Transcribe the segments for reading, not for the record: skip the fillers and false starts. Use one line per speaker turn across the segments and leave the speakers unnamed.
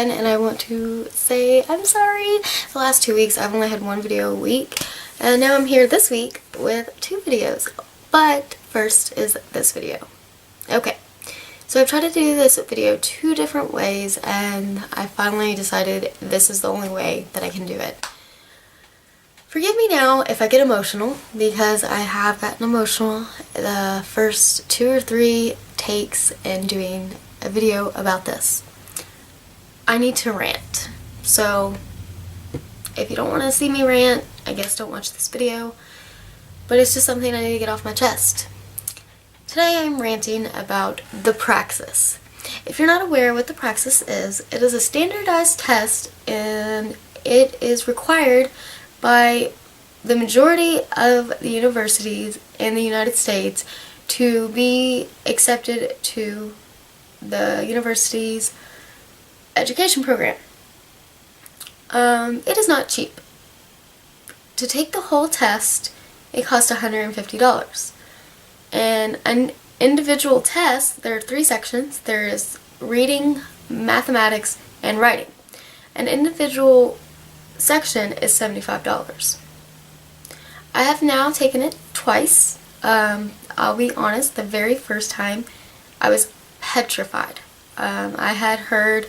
again, and I want to say I'm sorry. The last 2 weeks I've only had one video a week, and now I'm here this week with 2 videos. But first is this video. Okay, so I've tried to do this video 2 different ways, and I finally decided this is the only way that I can do it. Forgive me now if I get emotional, because I have gotten emotional the first 2 or 3 takes in doing a video about this. I need to rant. So if you don't want to see me rant, I guess don't watch this video. But it's just something I need to get off my chest. Today I'm ranting about the Praxis. If you're not aware what the Praxis is, it is a standardized test, and it is required by the majority of the universities in the United States to be accepted to the university's education program. It is not cheap. To take the whole test, it costs $150. And an individual test, there are 3 sections. There is reading, mathematics, and writing. An individual section is $75. I have now taken it twice. I'll be honest, the very first time I was petrified. I had heard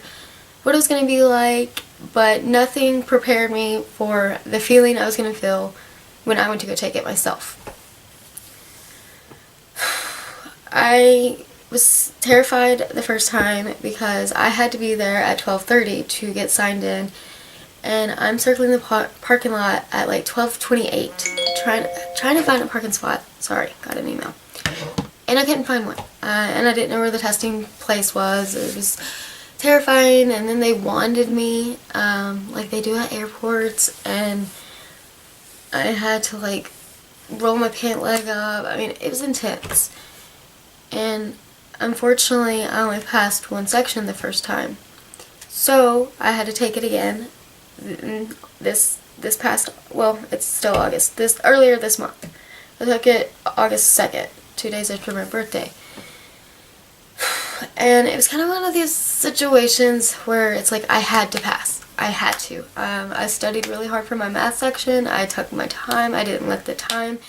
what it was going to be like, but nothing prepared me for the feeling I was going to feel when I went to go take it myself. I was terrified the first time because I had to be there at 12:30 to get signed in, and I'm circling the parking lot at like 12:28 trying to find a parking spot. Sorry, got an email. And I couldn't find one. And I didn't know where the testing place was. It was terrifying, and then they wanded me like they do at airports, and I had to like roll my pant leg up. I mean, it was intense. And unfortunately, I only passed one section the first time. So I had to take it again this past, well, it's still August, earlier this month. I took it August 2nd, 2 days after my birthday. And it was kind of one of these situations where it's like I had to pass. I had to. I studied really hard for my math section. I took my time. I didn't let the time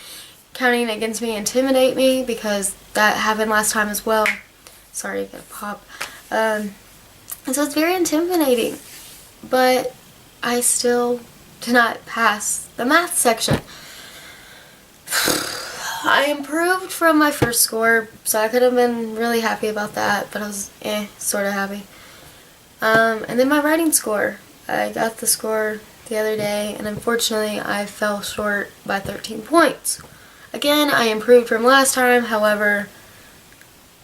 counting against me intimidate me, because that happened last time as well. Sorry, I got a pop. And so it's very intimidating. But I still did not pass the math section. I improved from my first score, so I could have been really happy about that, but I was sort of happy. And then my writing score. I got the score the other day, and unfortunately I fell short by 13 points. Again, I improved from last time, however,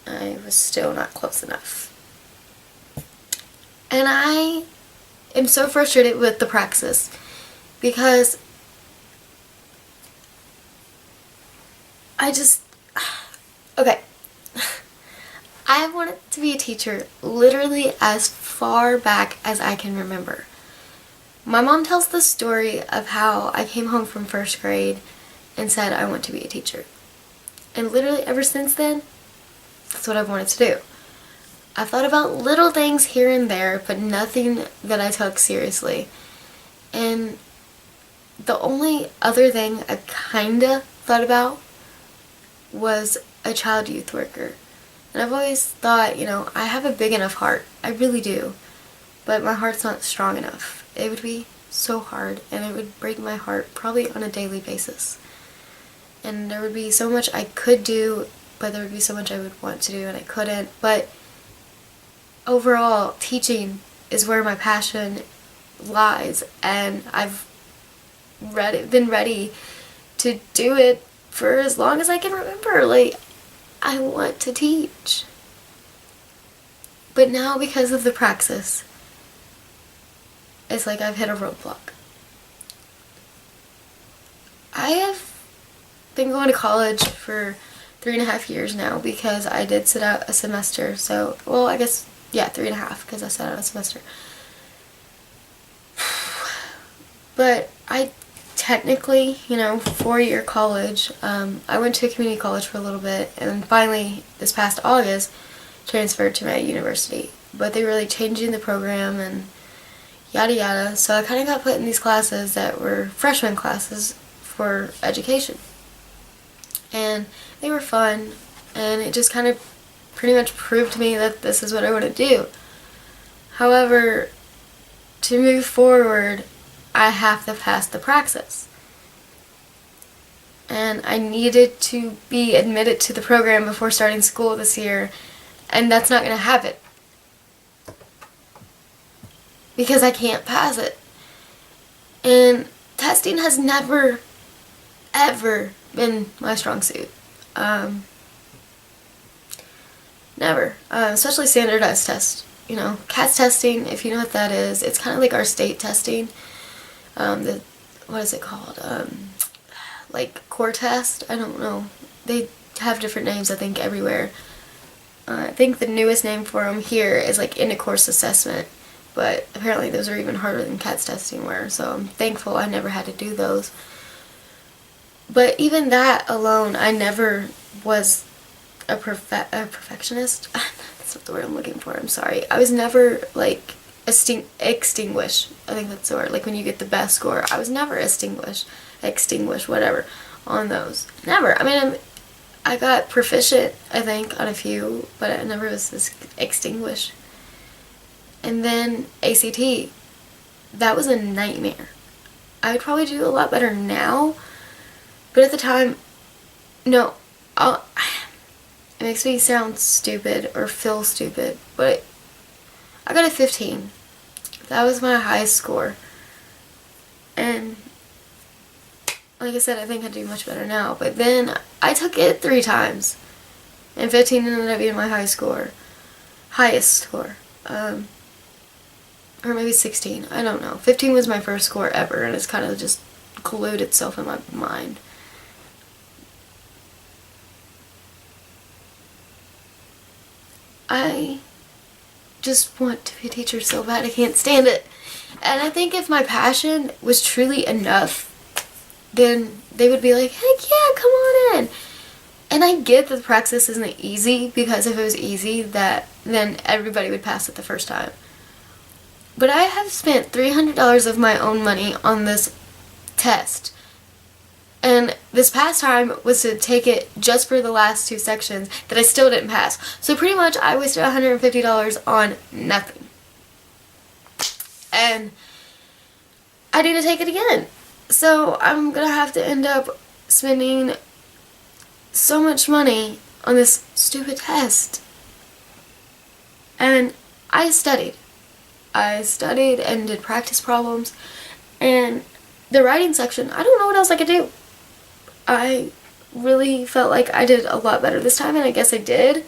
I was still not close enough. And I am so frustrated with the Praxis, because okay, I wanted to be a teacher literally as far back as I can remember. My mom tells the story of how I came home from 1st grade and said I want to be a teacher. And literally ever since then, that's what I've wanted to do. I've thought about little things here and there, but nothing that I took seriously. And the only other thing I kinda thought about was a child youth worker. And I've always thought, you know, I have a big enough heart. I really do. But my heart's not strong enough. It would be so hard, and it would break my heart probably on a daily basis. And there would be so much I could do, but there would be so much I would want to do and I couldn't. But overall, teaching is where my passion lies, and I've been ready to do it for as long as I can remember. Like, I want to teach. But now, because of the Praxis, it's like I've hit a roadblock. I have been going to college for 3.5 years now, because I did sit out a semester. So, well, I guess, yeah, 3.5, because I sat out a semester. But I technically, you know, 4-year college. I went to a community college for a little bit, and finally, this past August, transferred to my university. but they were like changing the program and yada yada. So I kind of got put in these classes that were freshman classes for education. And they were fun, and it just kind of pretty much proved to me that this is what I want to do. However, to move forward, I have to pass the Praxis. And I needed to be admitted to the program before starting school this year, and that's not going to happen. Because I can't pass it. And testing has never, ever been my strong suit. Never. Especially standardized tests. You know, CATS testing, if you know what that is, it's kind of like our state testing. What is it called? Like core test? I don't know. They have different names, I think, everywhere. I think the newest name for them here is like end-of-course assessment. But apparently those are even harder than CATS testing were, so I'm thankful I never had to do those. But even that alone, I never was a perfectionist. That's not the word I'm looking for, I'm sorry. I was never like extinguished. I think that's the word. Like when you get the best score. I was never extinguished, whatever, on those. Never. I mean, I got proficient, I think, on a few, but I never was this extinguished. And then ACT, that was a nightmare. I would probably do a lot better now, but at the time, no, it makes me sound stupid or feel stupid, but I got a 15. That was my highest score. And like I said, I think I'd do much better now, but then I took it 3 times, and 15 ended up being my highest score. Or maybe 16, I don't know. 15 was my first score ever, and it's kind of just glued itself in my mind. I just want to be a teacher so bad, I can't stand it. And I think if my passion was truly enough, then they would be like, heck yeah, come on in. And I get that the Praxis isn't easy, because if it was easy, then everybody would pass it the first time. But I have spent $300 of my own money on this test. And this past time was to take it just for the last 2 sections that I still didn't pass. So pretty much I wasted $150 on nothing. And I need to take it again. So I'm going to have to end up spending so much money on this stupid test. And I studied and did practice problems, and the writing section, I don't know what else I could do. I really felt like I did a lot better this time, and I guess I did,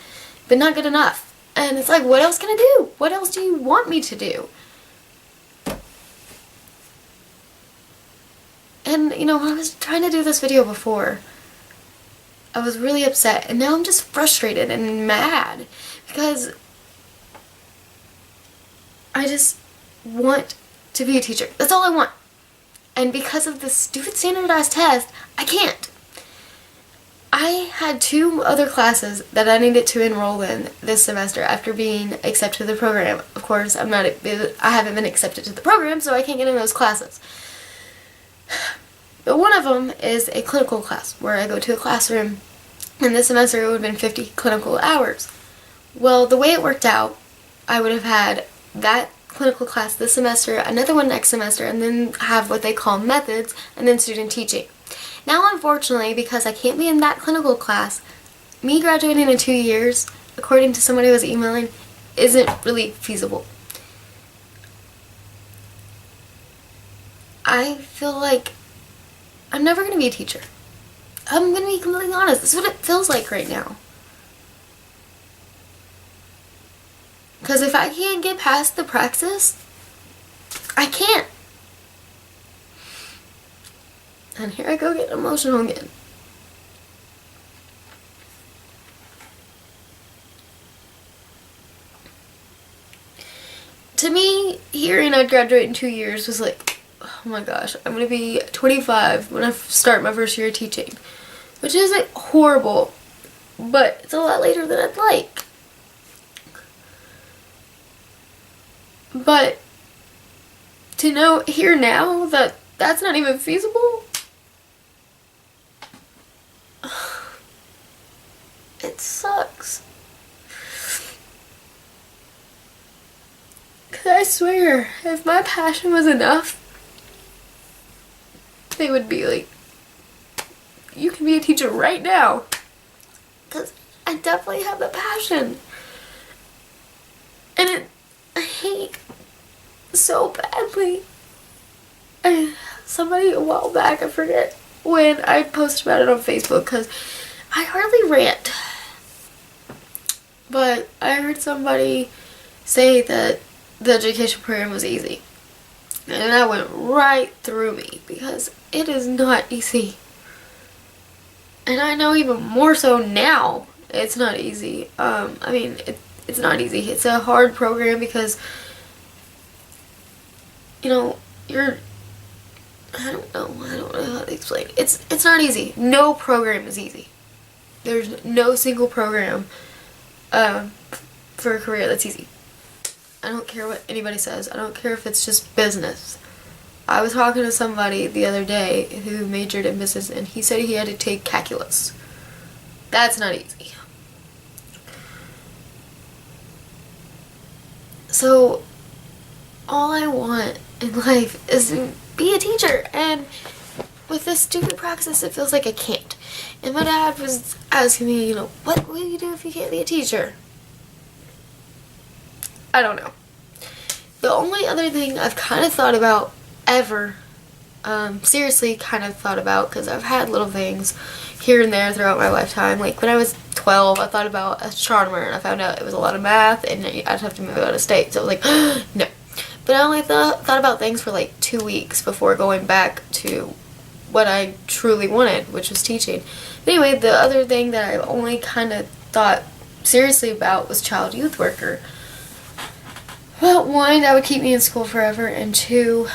but not good enough. And it's like, what else can I do? What else do you want me to do? And, you know, when I was trying to do this video before, I was really upset, and now I'm just frustrated and mad, because I just want to be a teacher. That's all I want. And because of this stupid standardized test, I can't. I had 2 other classes that I needed to enroll in this semester after being accepted to the program. Of course, I haven't been accepted to the program, so I can't get in those classes. But one of them is a clinical class, where I go to a classroom, and this semester it would have been 50 clinical hours. Well, the way it worked out, I would have had that clinical class this semester, another one next semester, and then have what they call methods, and then student teaching. Now, unfortunately, because I can't be in that clinical class, me graduating in 2 years, according to somebody who was emailing, isn't really feasible. I feel like I'm never going to be a teacher. I'm going to be completely honest. This is what it feels like right now. Because if I can't get past the Praxis, I can't. And here I go getting emotional again. To me, hearing I'd graduate in 2 years was like, oh my gosh, I'm going to be 25 when I start my first year of teaching. Which isn't horrible, but it's a lot later than I'd like. But to know here now that that's not even feasible, it sucks. Cause I swear, if my passion was enough, they would be like, you can be a teacher right now. Cause I definitely have the passion. And I hate so badly. Somebody a while back, I forget when, I posted about it on Facebook because I hardly rant. But I heard somebody say that the education program was easy. And that went right through me because it is not easy. And I know even more so now it's not easy. I mean, it's not easy. It's a hard program because, you know, I don't know how to explain. It's not easy. No program is easy. There's no single program for a career that's easy. I don't care what anybody says. I don't care if it's just business. I was talking to somebody the other day who majored in business, and he said he had to take calculus. That's not easy. So, all I want in life is to be a teacher, and with this stupid Praxis, it feels like I can't. And my dad was asking me, you know, what will you do if you can't be a teacher? I don't know. The only other thing I've kind of thought about ever, seriously kind of thought about, because I've had little things here and there throughout my lifetime. Like when I was 12, I thought about astronomer, and I found out it was a lot of math, and I'd have to move out of state. So I was like, no. But I only thought about things for like 2 weeks before going back to what I truly wanted, which was teaching. But anyway, the other thing that I only kind of thought seriously about was child youth worker. Well, one, that would keep me in school forever, and two,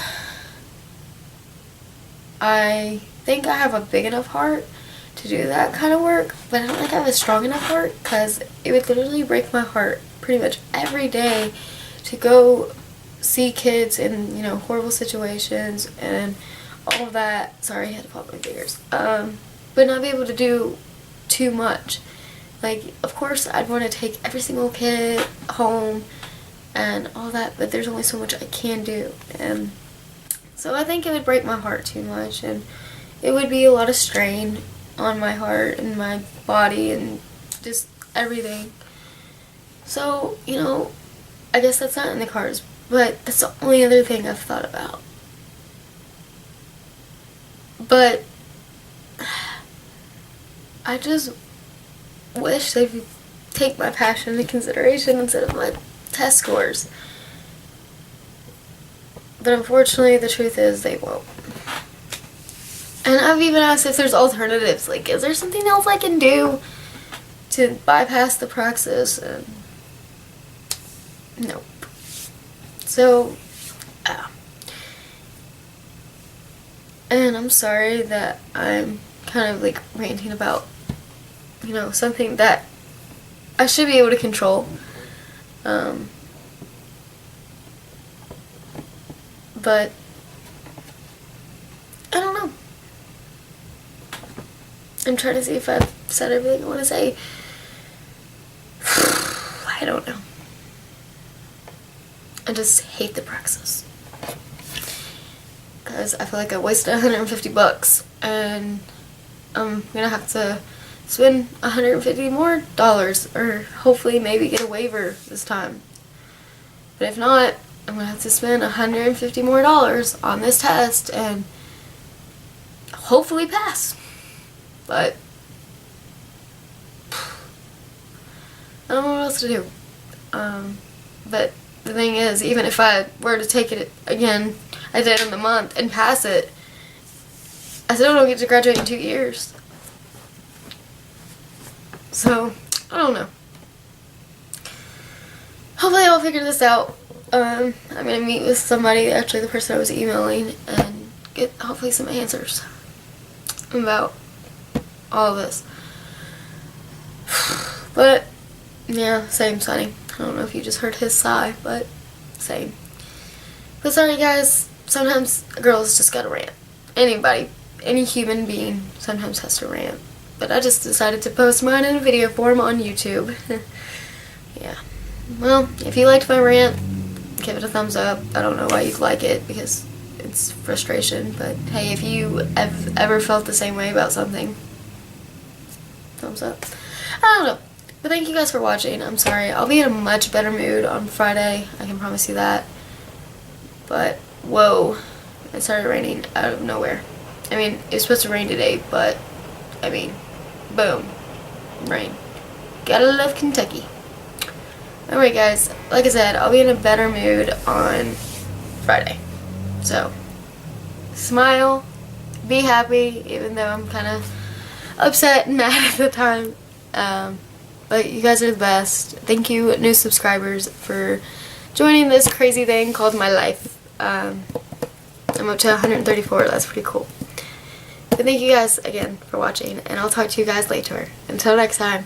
I think I have a big enough heart to do that kind of work, but I don't think I have a strong enough heart, because it would literally break my heart pretty much every day to go see kids in, you know, horrible situations and all of that. Sorry, I had to pop my fingers. But not be able to do too much. Like, of course, I'd want to take every single kid home and all that, but there's only so much I can do. And so I think it would break my heart too much, and it would be a lot of strain on my heart and my body and just everything. So, you know, I guess that's not in the cards, but that's the only other thing I've thought about. But I just wish they would take my passion into consideration instead of my test scores. But unfortunately, the truth is they won't. And I've even asked if there's alternatives. Like, is there something else I can do to bypass the Praxis? And nope. So, and I'm sorry that I'm kind of like ranting about, you know, something that I should be able to control. But I don't know. I'm trying to see if I've said everything I want to say. I don't know. I just hate the Praxis. Because I feel like I wasted $150 and I'm gonna have to spend $150 more, or hopefully maybe get a waiver this time. But if not, I'm gonna have to spend $150 more on this test and hopefully pass. But I don't know what else to do. But the thing is, even if I were to take it again at the end of the month and pass it, I still don't get to graduate in 2 years. So, I don't know. Hopefully I'll figure this out. I'm going to meet with somebody, actually the person I was emailing, and get hopefully some answers about all of this. But, yeah, same, Sonny. I don't know if you just heard his sigh, but same. But sorry guys, sometimes girls just gotta rant. Anybody, any human being sometimes has to rant. But I just decided to post mine in a video form on YouTube. Yeah. Well, if you liked my rant, give it a thumbs up. I don't know why you'd like it, because it's frustration. But hey, if you have ever felt the same way about something, thumbs up. I don't know. But thank you guys for watching. I'm sorry. I'll be in a much better mood on Friday. I can promise you that. But, whoa. It started raining out of nowhere. I mean, it was supposed to rain today, but, I mean, boom. Rain. Gotta love Kentucky. Alright guys, like I said, I'll be in a better mood on Friday. So, smile, be happy, even though I'm kind of upset and mad at the time. But you guys are the best. Thank you, new subscribers, for joining this crazy thing called my life. I'm up to 134. That's pretty cool. But thank you guys again for watching, and I'll talk to you guys later. Until next time.